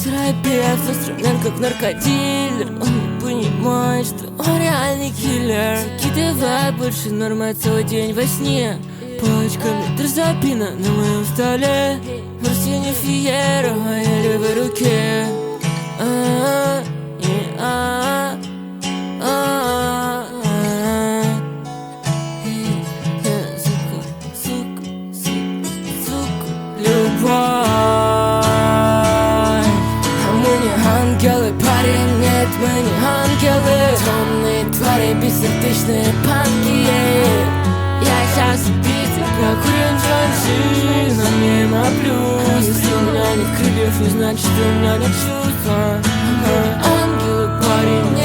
Терапевт, инструмент как наркодилер. Он не понимает, что он реальный киллер. Закидывай больше нормы целый день во сне. Пачками дрозопина на моем столе. Марсине Фиера в моей левой руке. Любовь. Ангелы, парень, нет, мы не ангелы. Темные твари, бессердечные панки. Я сейчас убийца, прокурен фанши. На мимо плюс. Если у меня нет крыльев, не значит, что у меня нет чувства. Ангелы, парень, нет.